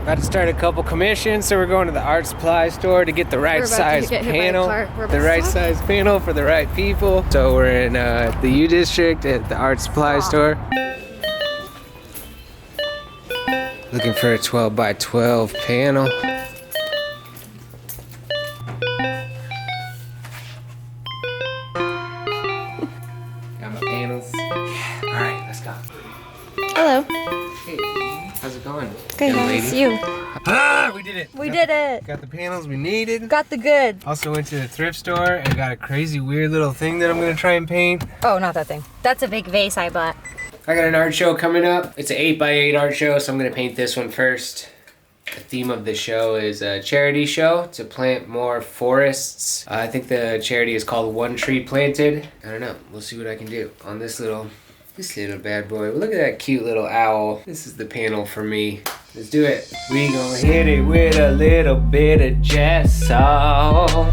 About to start a couple commissions, so we're going to the art supply store to get the right size panel. The right size panel for the right people. So we're in the U District at the art supply store. Looking for a 12 by 12 panel. Got my panels. All right, let's go. Hello. Hey, how's it going? Good, how's you? Ah, we did it. We did it. Got the panels we needed. Got the good. Also went to the thrift store and got a crazy weird little thing that I'm gonna try and paint. Oh, not that thing. That's a big vase I bought. I got an art show coming up. It's an 8x8 art show, so I'm gonna paint this one first. The theme of the show is a charity show to plant more forests. I think the charity is called One Tree Planted. I don't know, we'll see what I can do on this little bad boy. Look at that cute little owl. This is the panel for me. Let's do it. We gonna hit it with a little bit of gesso.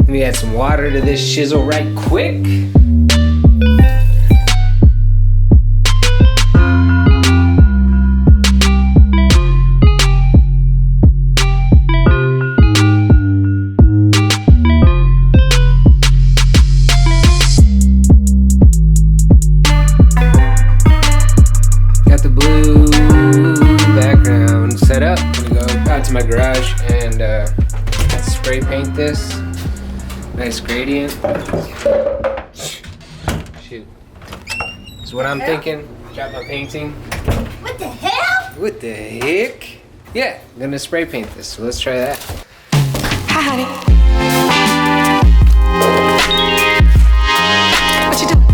Let me add some water to this shizzle right quick. To my garage and spray paint this. Nice gradient. Shoot. That's what I'm thinking. Got my painting. What the hell? What the heck? Yeah, I'm gonna spray paint this, so let's try that. Hi, honey. What you doing?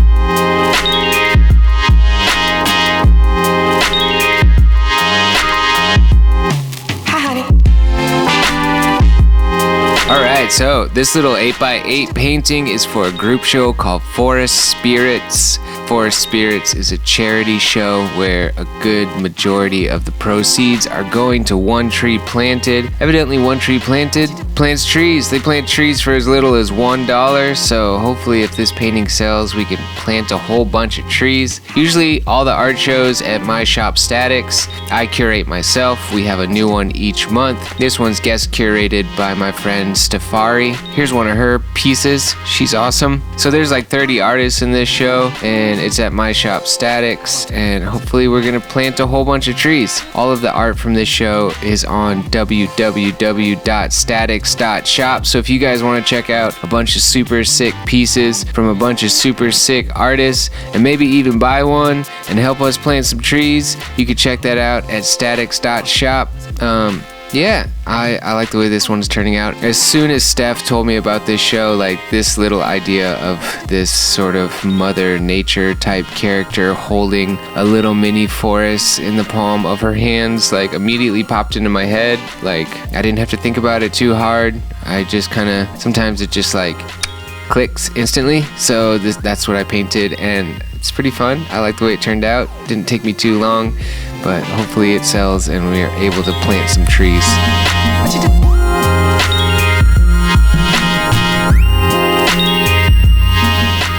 Alright, so this little 8x8 painting is for a group show called Forest Spirits. Forest Spirits is a charity show where a good majority of the proceeds are going to One Tree Planted. Evidently, One Tree Planted plants trees. They plant trees for as little as $1, so hopefully if this painting sells, we can plant a whole bunch of trees. Usually, all the art shows at my shop Statix, I curate myself. We have a new one each month. This one's guest curated by my friend Stefari. Here's one of her pieces. She's awesome. So there's like 30 artists in this show, and it's at my shop Statix, and hopefully we're gonna plant a whole bunch of trees. All of the art from this show is on www.statix.shop, so if you guys want to check out a bunch of super sick pieces from a bunch of super sick artists and maybe even buy one and help us plant some trees, you can check that out at statix.shop. Yeah, I like the way this one's turning out. As soon as Steph told me about this show, like this little idea of this sort of Mother Nature type character holding a little mini forest in the palm of her hands, like immediately popped into my head. Like I didn't have to think about it too hard. I just kind of, sometimes it just like clicks instantly. So that's what I painted, and it's pretty fun. I like the way it turned out. Didn't take me too long, but hopefully it sells and we are able to plant some trees. What you do?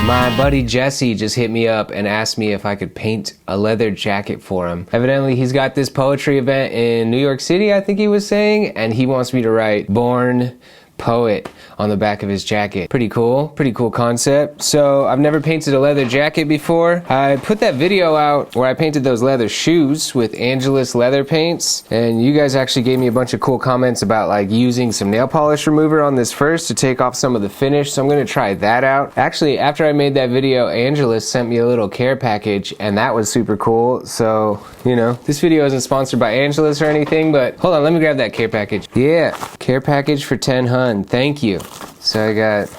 My buddy Jesse just hit me up and asked me if I could paint a leather jacket for him. Evidently, he's got this poetry event in New York City, I think he was saying, and he wants me to write Born Poet on the back of his jacket. Pretty cool concept. So I've never painted a leather jacket before. I put that video out where I painted those leather shoes with Angelus Leather Paints, and you guys actually gave me a bunch of cool comments about like using some nail polish remover on this first to take off some of the finish, so I'm gonna try that out. Actually, after I made that video, Angelus sent me a little care package, and that was super cool. So, you know, this video isn't sponsored by Angelus or anything, but hold on, let me grab that care package. Yeah, care package for 10 hun. Thank you. So I got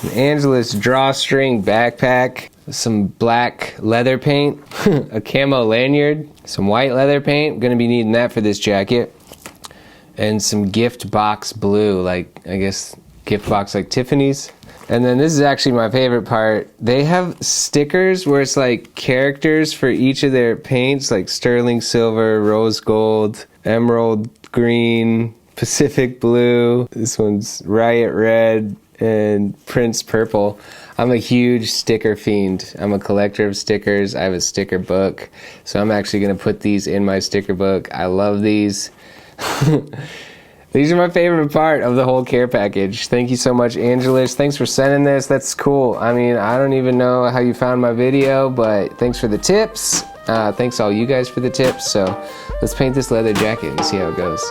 an Angelus drawstring backpack, some black leather paint, a camo lanyard, some white leather paint, I'm gonna be needing that for this jacket, and some gift box blue, like I guess gift box like Tiffany's. And then this is actually my favorite part. They have stickers where it's like characters for each of their paints, like sterling silver, rose gold, emerald green, Pacific blue. This one's Riot Red and Prince Purple. I'm a huge sticker fiend. I'm a collector of stickers. I have a sticker book. So I'm actually gonna put these in my sticker book. I love these. These are my favorite part of the whole care package. Thank you so much, Angelus. Thanks for sending this. That's cool. I mean, I don't even know how you found my video, but thanks for the tips. Thanks all you guys for the tips. So let's paint this leather jacket and see how it goes.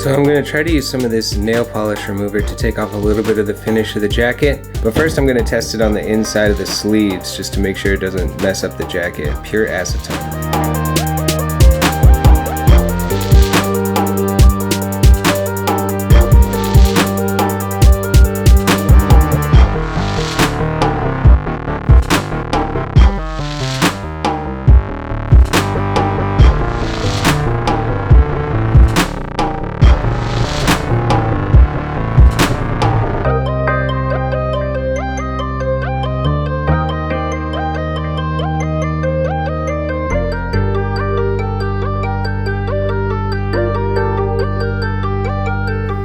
So I'm going to try to use some of this nail polish remover to take off a little bit of the finish of the jacket. But first I'm going to test it on the inside of the sleeves just to make sure it doesn't mess up the jacket. Pure acetone.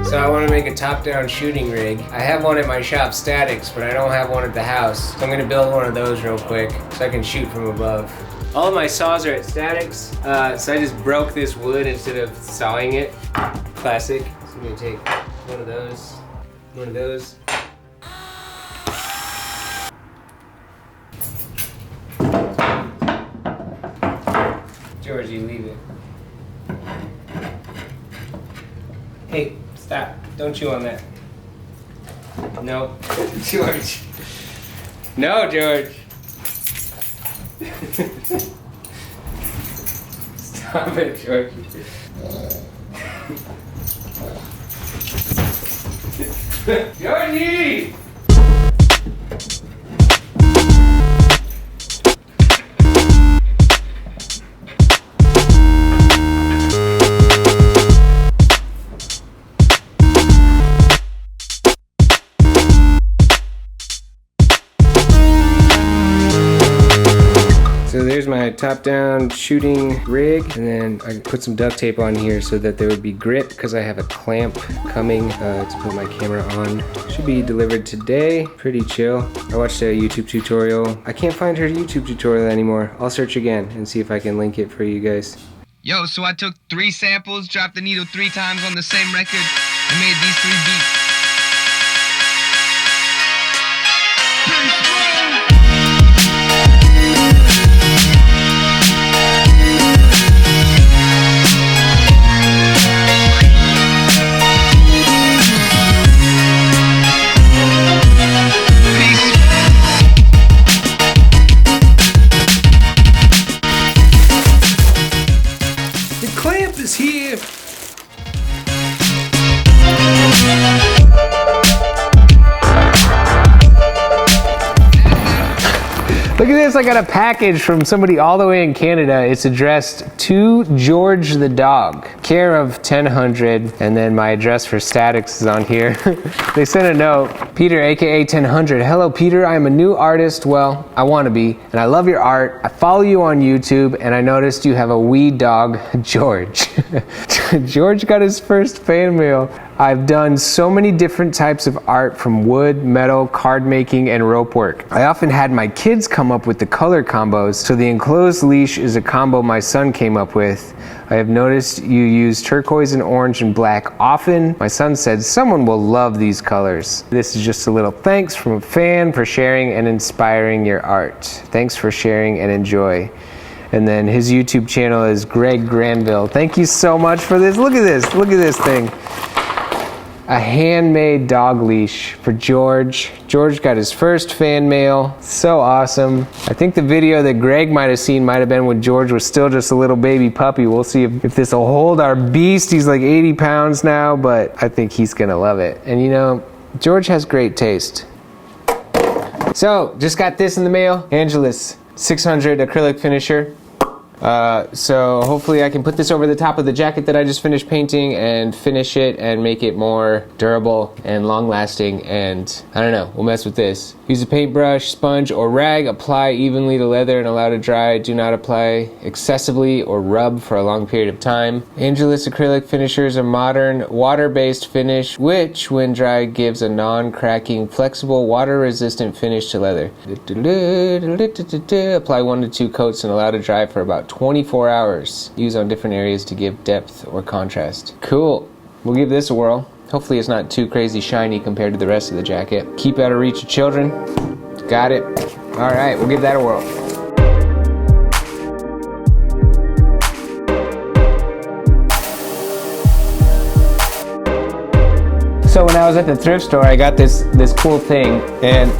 So I want to make a top-down shooting rig. I have one at my shop, Statix, but I don't have one at the house. So I'm going to build one of those real quick so I can shoot from above. All of my saws are at Statix, so I just broke this wood instead of sawing it. Classic. So I'm going to take one of those, George, you leave it. Hey, stop. Don't chew on that. No. George. No, George. Stop it, George. Georgie! So there's my top-down shooting rig, and then I put some duct tape on here so that there would be grip because I have a clamp coming to put my camera on. Should be delivered today. Pretty chill. I watched a YouTube tutorial. I can't find her YouTube tutorial anymore. I'll search again and see if I can link it for you guys. Yo, so I took 3 samples, dropped the needle 3 times on the same record, and made these 3 beats. Here. Look at this, I got a package from somebody all the way in Canada. It's addressed to George the dog, care of 1000, and then my address for Statix is on here. They sent a note. Peter, aka 1000. Hello Peter, I am a new artist. Well, I want to be, and I love your art. I follow you on YouTube, and I noticed you have a wee dog, George. George got his first fan mail. I've done so many different types of art, from wood, metal, card making, and rope work. I often had my kids come up with the color combos, so the enclosed leash is a combo my son came up with. I have noticed you use turquoise and orange and black often. My son said someone will love these colors. This is just a little thanks from a fan for sharing and inspiring your art. Thanks for sharing and enjoy. And then his YouTube channel is Greg Granville. Thank you so much for this. Look at this. Look at this thing. A handmade dog leash for George. George got his first fan mail. So awesome. I think the video that Greg might have seen might have been when George was still just a little baby puppy. We'll see if this will hold our beast. He's like 80 pounds now, but I think he's gonna love it. And you know, George has great taste. So, just got this in the mail. Angelus 600 acrylic finisher. So hopefully I can put this over the top of the jacket that I just finished painting and finish it and make it more durable and long lasting, and I don't know, we'll mess with this. Use a paintbrush, sponge, or rag, apply evenly to leather and allow to dry. Do not apply excessively or rub for a long period of time. Angelus Acrylic Finisher is a modern water-based finish which, when dry, gives a non-cracking, flexible, water-resistant finish to leather. Apply 1 to 2 coats and allow to dry for about 24 hours. Use on different areas to give depth or contrast. Cool. We'll give this a whirl. Hopefully it's not too crazy shiny compared to the rest of the jacket. Keep out of reach of children. Got it. All right, we'll give that a whirl. So when I was at the thrift store, I got this cool thing, and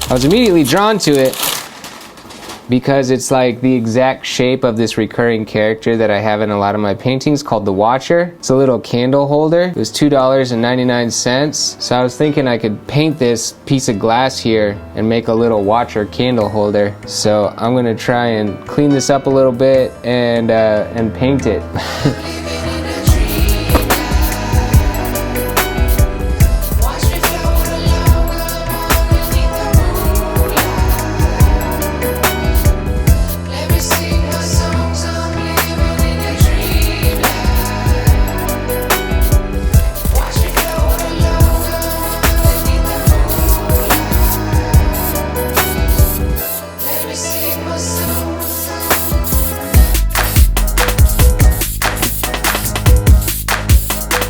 I was immediately drawn to it because it's like the exact shape of this recurring character that I have in a lot of my paintings called the Watcher. It's a little candle holder. It was $2.99. So I was thinking I could paint this piece of glass here and make a little Watcher candle holder. So I'm gonna try and clean this up a little bit and paint it.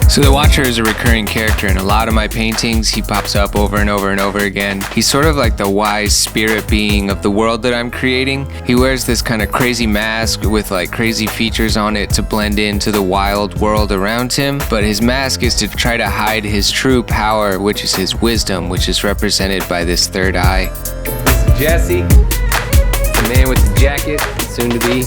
So the Watcher is a recurring character in a lot of my paintings. He pops up over and over and over again. He's sort of like the wise spirit being of the world that I'm creating. He wears this kind of crazy mask with like crazy features on it to blend into the wild world around him. But his mask is to try to hide his true power, which is his wisdom, which is represented by this third eye. This is Jesse, the man with the jacket, soon to be.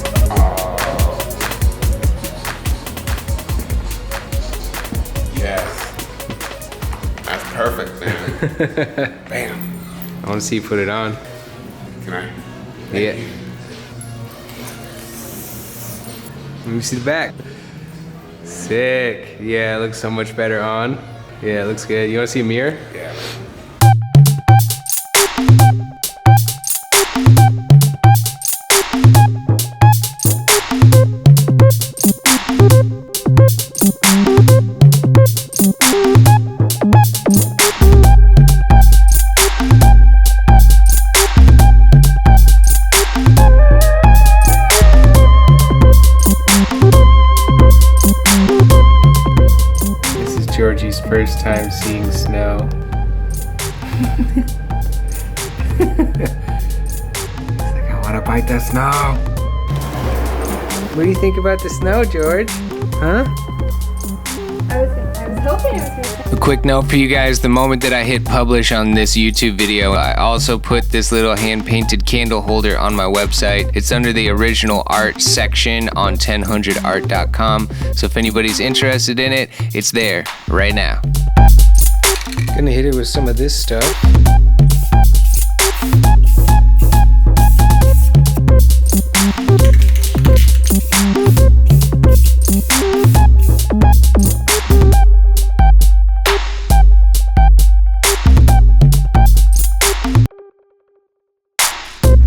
Perfect, man. Bam. I want to see you put it on. Can I? Yeah. Let me see the back. Sick. Yeah, it looks so much better on. Yeah, it looks good. You want to see a mirror? Yeah. Georgie's first time seeing snow. He's like, I want to bite the snow. What do you think about the snow, George? Huh? I was hoping it was A quick note for you guys, the moment that I hit publish on this YouTube video, I also put this little hand-painted candle holder on my website. It's under the original art section on 1000art.com, so if anybody's interested in it, it's there right now. Gonna hit it with some of this stuff.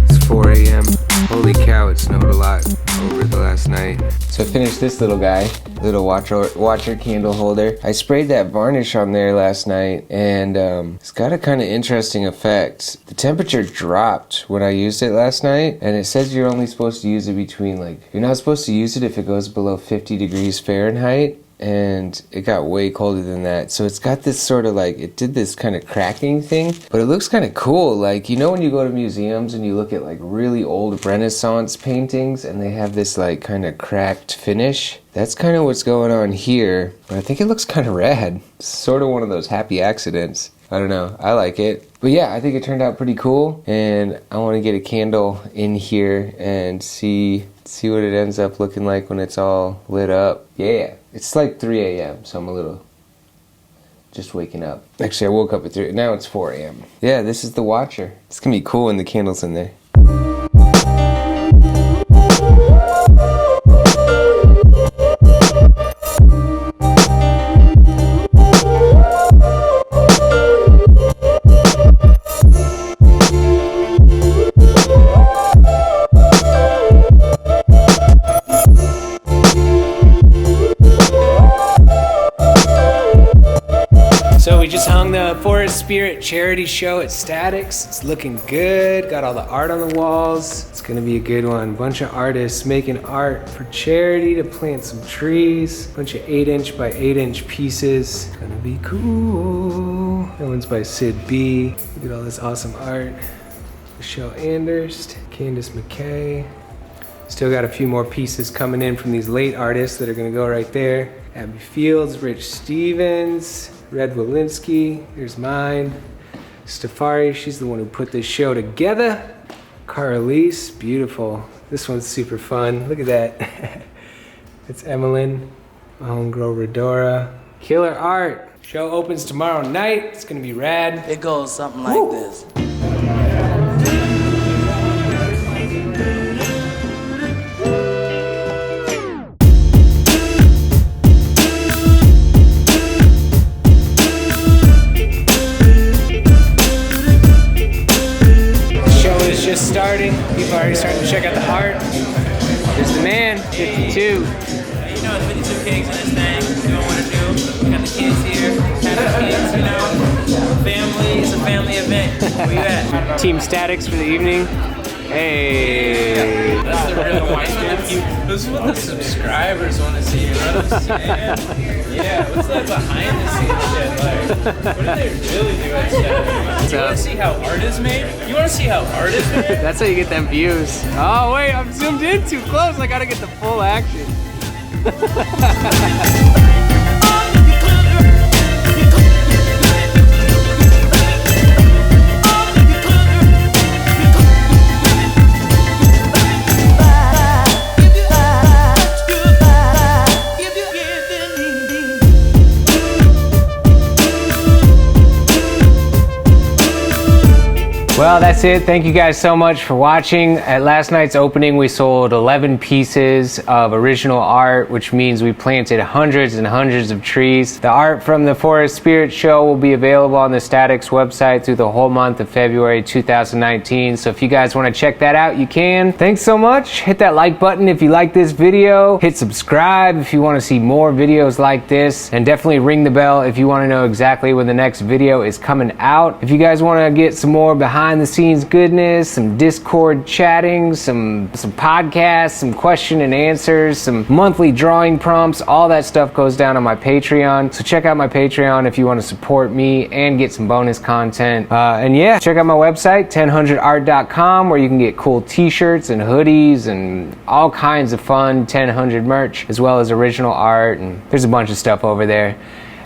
It's 4 a.m. Holy cow, it snowed a lot over the last night. So I finished this little guy, little watcher candle holder. I sprayed that varnish on there last night, and it's got a kind of interesting effect. The temperature dropped when I used it last night, and it says you're only supposed to use it between, like, you're not supposed to use it if it goes below 50 degrees Fahrenheit. And it got way colder than that. So it's got this sort of like, it did this kind of cracking thing, but it looks kind of cool. Like, you know when you go to museums and you look at like really old Renaissance paintings and they have this like kind of cracked finish? That's kind of what's going on here, but I think it looks kind of rad. It's sort of one of those happy accidents. I don't know, I like it. But yeah, I think it turned out pretty cool, and I want to get a candle in here and see what it ends up looking like when it's all lit up. Yeah, it's like 3 a.m., so I'm a little just waking up. Actually, I woke up at 3. Now it's 4 a.m. Yeah, this is the Watcher. It's gonna be cool when the candle's in there. So we just hung the Forest Spirit charity show at Statix. It's looking good. Got all the art on the walls. It's gonna be a good one. Bunch of artists making art for charity to plant some trees. Bunch of 8-inch by 8-inch pieces. Gonna be cool. That one's by Sid B. Look at all this awesome art. Michelle Anderst, Candace McKay. Still got a few more pieces coming in from these late artists that are gonna go right there. Abby Fields, Rich Stevens, Red Walensky, here's mine. Stafari, she's the one who put this show together. Carlise, beautiful. This one's super fun. Look at that. It's Emmeline, my homegirl Redora. Killer art. Show opens tomorrow night. It's gonna be rad. It goes something like this. Just starting. People are already starting to check out the art. There's the man, 52. You know, 52 cakes in this thing. Doing what it do. We got the kids here. Having kids, you know. Family. It's a family event. Where you at? Team Statix for the evening. Hey. That's the real white man. This is what the subscribers want to see. You know what I'm saying? Yeah. What's that behind the scenes shit? Like, what do they really do at Statix? You want to see how art is made? You want to see how art is made? That's how you get them views. Oh wait, I'm zoomed in too close. I gotta get the full action. Well, that's it. Thank you guys so much for watching. At last night's opening, we sold 11 pieces of original art, which means we planted hundreds and hundreds of trees. The art from the Forest Spirit show will be available on the Statix website through the whole month of February 2019. So if you guys want to check that out, you can. Thanks so much. Hit that like button if you like this video. Hit subscribe if you want to see more videos like this. And definitely ring the bell if you want to know exactly when the next video is coming out. If you guys want to get some more behind the scenes goodness, some Discord chatting, some podcasts, some question and answers, some monthly drawing prompts, all that stuff goes down on my Patreon. So check out my Patreon if you want to support me and get some bonus content. And yeah, check out my website, 1000art.com, where you can get cool t-shirts and hoodies and all kinds of fun 1000 merch, as well as original art, and there's a bunch of stuff over there.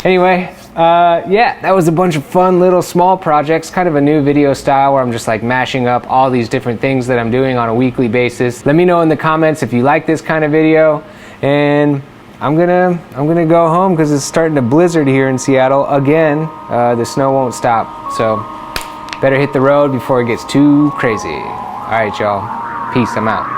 Anyway, yeah, that was a bunch of fun little small projects, kind of a new video style where I'm just like mashing up all these different things that I'm doing on a weekly basis. Let me know in the comments if you like this kind of video, and I'm gonna go home because it's starting to blizzard here in Seattle again. The snow won't stop, so better hit the road before it gets too crazy. All right, y'all, peace, I'm out.